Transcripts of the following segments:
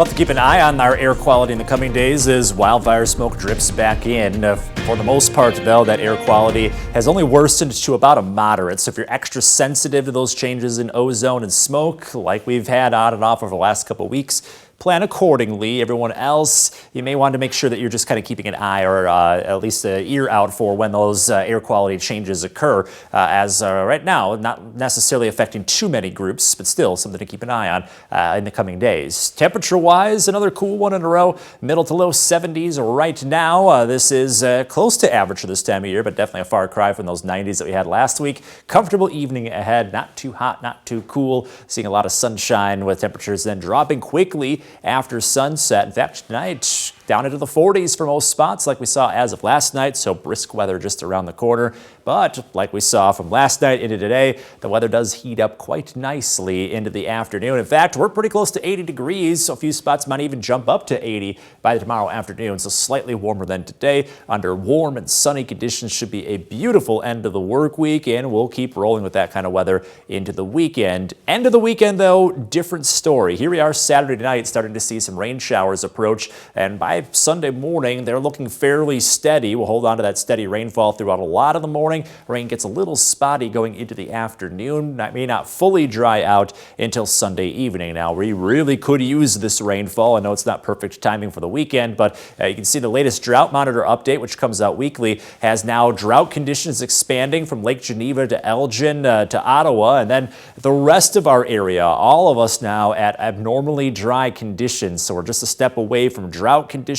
We'll have to keep an eye on our air quality in the coming days as wildfire smoke drips back in. For the most part, though, that air quality has only worsened to about a moderate. So if you're extra sensitive to those changes in ozone and smoke, like we've had on and off over the last couple of weeks, plan accordingly. Everyone else, you may want to make sure that you're just kind of keeping an eye or at least an ear out for when those air quality changes occur. As right now, not necessarily affecting too many groups, but still something to keep an eye on in the coming days. Temperature-wise, another cool one in a row. Middle to low 70s right now. This is close to average for this time of year, but definitely a far cry from those 90s that we had last week. Comfortable evening ahead. Not too hot, not too cool. Seeing a lot of sunshine with temperatures then dropping quickly after sunset. In fact, tonight down into the 40s for most spots like we saw as of last night, so brisk weather just around the corner. But like we saw from last night into today, the weather does heat up quite nicely into the afternoon. In fact, we're pretty close to 80 degrees, so a few spots might even jump up to 80 by tomorrow afternoon, so slightly warmer than today. Under warm and sunny conditions, should be a beautiful end of the work week, and we'll keep rolling with that kind of weather into the weekend. End of the weekend, though, different story. Here we are Saturday night, starting to see some rain showers approach, and by Sunday morning, they're looking fairly steady. We'll hold on to that steady rainfall throughout a lot of the morning. Rain gets a little spotty going into the afternoon. That may not fully dry out until Sunday evening. Now, we really could use this rainfall. I know it's not perfect timing for the weekend, but you can see the latest drought monitor update, which comes out weekly, has now drought conditions expanding from Lake Geneva to Elgin to Ottawa, and then the rest of our area, all of us now at abnormally dry conditions. So we're just a step away from drought conditions.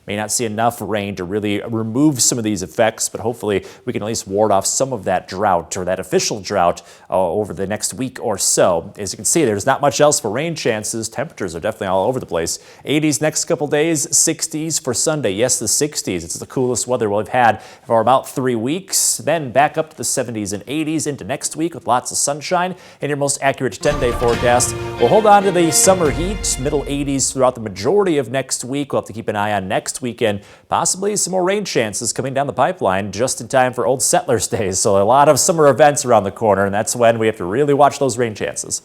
May not see enough rain to really remove some of these effects, but hopefully we can at least ward off some of that drought or that official drought over the next week or so. As you can see, there's not much else for rain chances. Temperatures are definitely all over the place. 80s next couple days, 60s for Sunday. Yes, the 60s. It's the coolest weather we've had for about 3 weeks. Then back up to the 70s and 80s into next week with lots of sunshine. And your most accurate 10-day forecast. We'll hold on to the summer heat, middle 80s throughout the majority of next week. We'll have to keep an eye on next weekend. Possibly some more rain chances coming down the pipeline just in time for Old Settlers Days. So a lot of summer events around the corner, and that's when we have to really watch those rain chances.